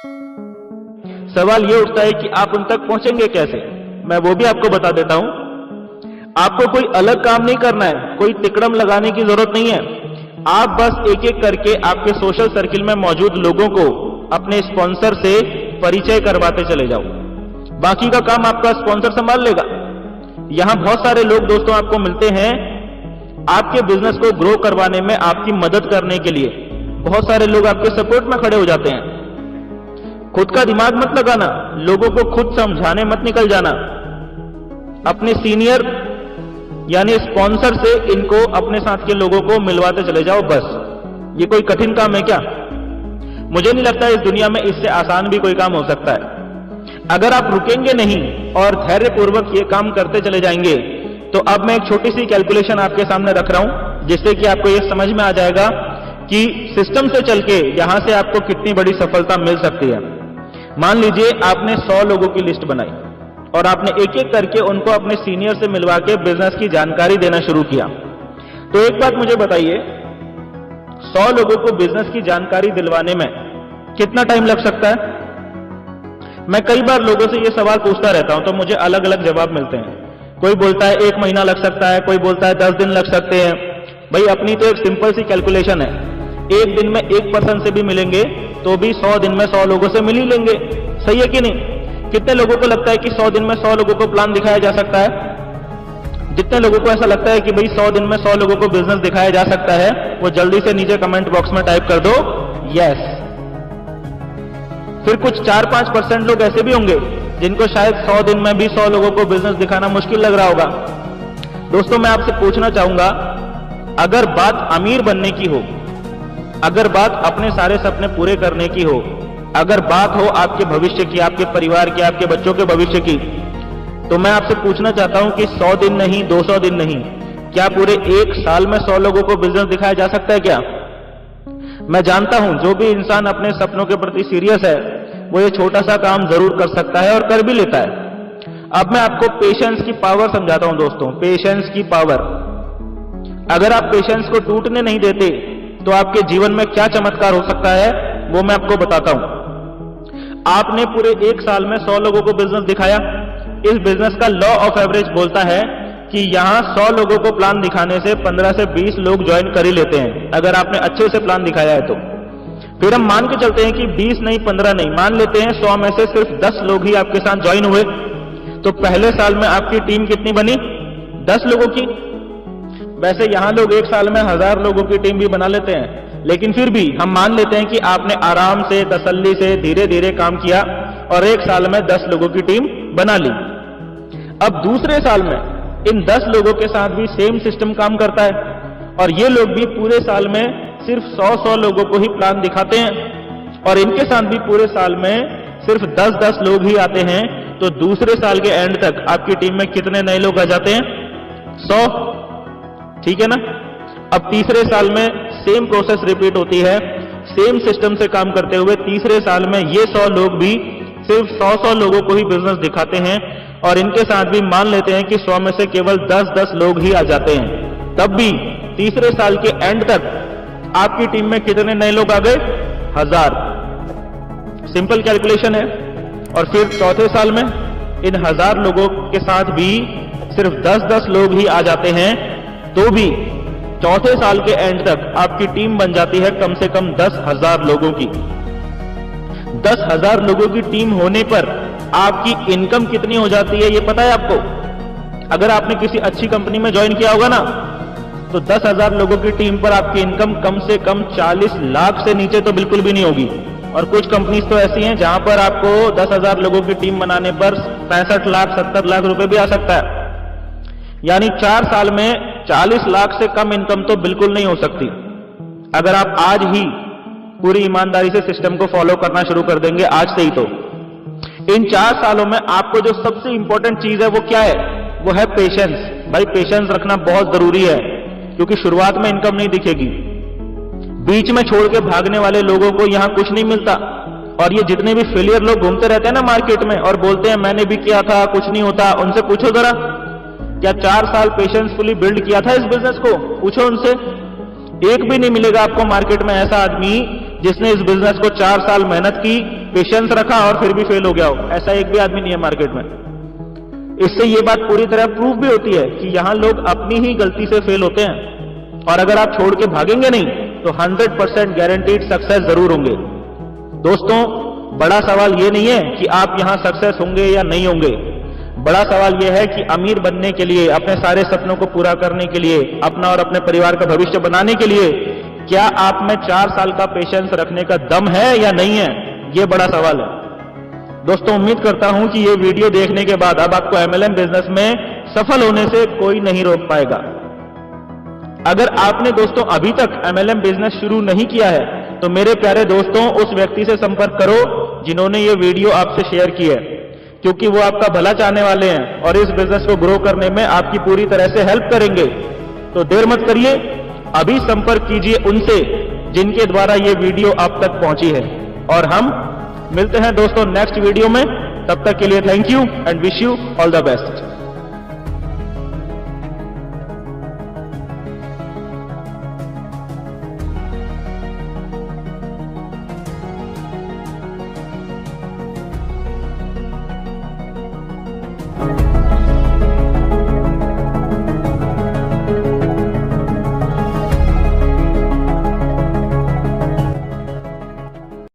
सवाल ये उठता है कि आप उन तक पहुंचेंगे कैसे। मैं वो भी आपको बता देता हूं। आपको कोई अलग काम नहीं करना है, कोई तिकड़म लगाने की जरूरत नहीं है। आप बस एक एक करके आपके सोशल सर्किल में मौजूद लोगों को अपने स्पॉन्सर से परिचय करवाते चले जाओ। बाकी का काम आपका स्पॉन्सर संभाल लेगा। यहां बहुत सारे लोग दोस्तों आपको मिलते हैं आपके बिजनेस को ग्रो करवाने में आपकी मदद करने के लिए। बहुत सारे लोग आपके सपोर्ट में खड़े हो जाते हैं। खुद का दिमाग मत लगाना, लोगों को खुद समझाने मत निकल जाना। अपने सीनियर यानी स्पॉन्सर से इनको अपने साथ के लोगों को मिलवाते चले जाओ बस। ये कोई कठिन काम है क्या? मुझे नहीं लगता इस दुनिया में इससे आसान भी कोई काम हो सकता है। अगर आप रुकेंगे नहीं और धैर्यपूर्वक ये काम करते चले जाएंगे तो अब मैं एक छोटी सी कैलकुलेशन आपके सामने रख रहा हूं, जिससे कि आपको ये समझ में आ जाएगा कि सिस्टम से चल के यहां से आपको कितनी बड़ी सफलता मिल सकती है। मान लीजिए आपने 100 लोगों की लिस्ट बनाई और आपने एक एक करके उनको अपने सीनियर से मिलवा के बिजनेस की जानकारी देना शुरू किया। तो एक बात मुझे बताइए, 100 लोगों को बिजनेस की जानकारी दिलवाने में कितना टाइम लग सकता है? मैं कई बार लोगों से यह सवाल पूछता रहता हूं तो मुझे अलग अलग जवाब मिलते हैं। कोई बोलता है 1 महीना लग सकता है, कोई बोलता है 10 दिन लग सकते हैं। भाई अपनी तो एक सिंपल सी कैलकुलेशन है, एक दिन में एक पर्सन से भी मिलेंगे तो भी 100 दिन में 100 लोगों से मिल ही लेंगे। सही है कि नहीं? कितने लोगों को लगता है कि 100 दिन में 100 लोगों को प्लान दिखाया जा सकता है? जितने लोगों को ऐसा लगता है कि भाई 100 दिन में 100 लोगों को बिजनेस दिखाया जा सकता है, वो जल्दी से नीचे कमेंट बॉक्स में टाइप कर दो यस। फिर कुछ 4-5% लोग ऐसे भी होंगे जिनको शायद 100 दिन में भी 100 लोगों को बिजनेस दिखाना मुश्किल लग रहा होगा। दोस्तों मैं आपसे पूछना चाहूंगा, अगर बात अमीर बनने की हो, अगर बात अपने सारे सपने पूरे करने की हो, अगर बात हो आपके भविष्य की, आपके परिवार की, आपके बच्चों के भविष्य की, तो मैं आपसे पूछना चाहता हूं कि 100 दिन नहीं, 200 दिन नहीं, क्या पूरे 1 साल में 100 लोगों को बिजनेस दिखाया जा सकता है क्या? मैं जानता हूं जो भी इंसान अपने सपनों के प्रति सीरियस है वो ये छोटा सा काम जरूर कर सकता है और कर भी लेता है। अब मैं आपको पेशेंस की पावर समझाता हूं दोस्तों, पेशेंस की पावर। अगर आप पेशेंस को टूटने नहीं देते तो आपके जीवन में क्या चमत्कार हो सकता है वो मैं आपको बताता हूं। आपने पूरे 1 साल में 100 लोगों को बिजनेस दिखाया। इस बिजनेस का लॉ ऑफ एवरेज बोलता है कि यहां 100 लोगों को प्लान दिखाने से 15 से 20 लोग ज्वाइन कर ही लेते हैं, अगर आपने अच्छे से प्लान दिखाया है तो। फिर हम मान के चलते हैं कि 20 नहीं, 15 नहीं, मान लेते हैं 100 में से सिर्फ 10 लोग ही आपके साथ ज्वाइन हुए, तो पहले साल में आपकी टीम कितनी बनी? 10 लोगों की। वैसे यहां लोग 1 साल में 1000 लोगों की टीम भी बना लेते हैं, लेकिन फिर भी हम मान लेते हैं कि आपने आराम से, तसल्ली से, धीरे धीरे काम किया और 1 साल में 10 लोगों की टीम बना ली। अब दूसरे साल में इन 10 लोगों के साथ भी सेम सिस्टम काम करता है और ये लोग भी पूरे साल में सिर्फ 100 लोगों को ही प्लान दिखाते हैं और इनके साथ भी पूरे साल में सिर्फ 10 लोग ही आते हैं। तो दूसरे साल के एंड तक आपकी टीम में कितने नए लोग आ जाते हैं? 100। ठीक है ना? अब तीसरे साल में सेम प्रोसेस रिपीट होती है, सेम सिस्टम से काम करते हुए तीसरे साल में ये 100 लोग भी सिर्फ 100 लोगों को ही बिजनेस दिखाते हैं और इनके साथ भी मान लेते हैं कि 100 में से केवल 10 लोग ही आ जाते हैं। तब भी तीसरे साल के एंड तक आपकी टीम में कितने नए लोग आ गए? 1000। सिंपल कैलकुलेशन है। और फिर चौथे साल में इन 1000 लोगों के साथ भी सिर्फ 10 लोग ही आ जाते हैं, तो भी चौथे साल के एंड तक आपकी टीम बन जाती है कम से कम 10,000 लोगों की। 10,000 लोगों की टीम होने पर आपकी इनकम कितनी हो जाती है ये पता है आपको? अगर आपने किसी अच्छी कंपनी में ज्वाइन किया होगा ना, तो 10,000 लोगों की टीम पर आपकी इनकम कम से कम 40 लाख से नीचे तो बिल्कुल भी नहीं होगी। और कुछ कंपनीज तो ऐसी हैं जहां पर आपको 10,000 लोगों की टीम बनाने पर 65 लाख 70 लाख रुपए भी आ सकता है। यानी 4 साल में 40 लाख से कम इनकम तो बिल्कुल नहीं हो सकती। अगर आप आज ही पूरी ईमानदारी से सिस्टम को फॉलो करना शुरू कर देंगे, आज से ही, तो इन 4 सालों में आपको जो सबसे इंपॉर्टेंट चीज है वो क्या है? वो है पेशेंस। भाई पेशेंस रखना बहुत जरूरी है, क्योंकि शुरुआत में इनकम नहीं दिखेगी। बीच में छोड़ के भागने वाले लोगों को यहां कुछ नहीं मिलता। और ये जितने भी फेलियर लोग घूमते रहते हैं ना मार्केट में और बोलते हैं मैंने भी किया था, कुछ नहीं होता, उनसे पूछो जरा, क्या 4 साल पेशेंसफुली बिल्ड किया था इस बिजनेस को? पूछो उनसे। एक भी नहीं मिलेगा आपको मार्केट में ऐसा आदमी जिसने इस बिजनेस को 4 साल मेहनत की पेशेंस रखा और फिर भी फेल हो गया हो, ऐसा एक भी आदमी नहीं है मार्केट में। इससे ये बात पूरी तरह प्रूफ भी होती है कि यहां लोग अपनी ही गलती से फेल होते हैं। और अगर आप छोड़ के भागेंगे नहीं तो 100% गारंटीड सक्सेस जरूर होंगे। दोस्तों, बड़ा सवाल ये नहीं है कि आप यहां सक्सेस होंगे या नहीं होंगे। बड़ा सवाल यह है कि अमीर बनने के लिए, अपने सारे सपनों को पूरा करने के लिए, अपना और अपने परिवार का भविष्य बनाने के लिए क्या आप में 4 साल का पेशेंस रखने का दम है या नहीं है, यह बड़ा सवाल है। दोस्तों, उम्मीद करता हूं कि यह वीडियो देखने के बाद अब आपको MLM बिजनेस में सफल होने से कोई नहीं रोक पाएगा। अगर आपने दोस्तों अभी तक MLM बिजनेस शुरू नहीं किया है तो मेरे प्यारे दोस्तों, उस व्यक्ति से संपर्क करो जिन्होंने ये वीडियो आपसे शेयर की है, क्योंकि वो आपका भला चाहने वाले हैं और इस बिजनेस को ग्रो करने में आपकी पूरी तरह से हेल्प करेंगे। तो देर मत करिए, अभी संपर्क कीजिए उनसे जिनके द्वारा ये वीडियो आप तक पहुंची है। और हम मिलते हैं दोस्तों नेक्स्ट वीडियो में। तब तक के लिए thank you and wish you all the best. you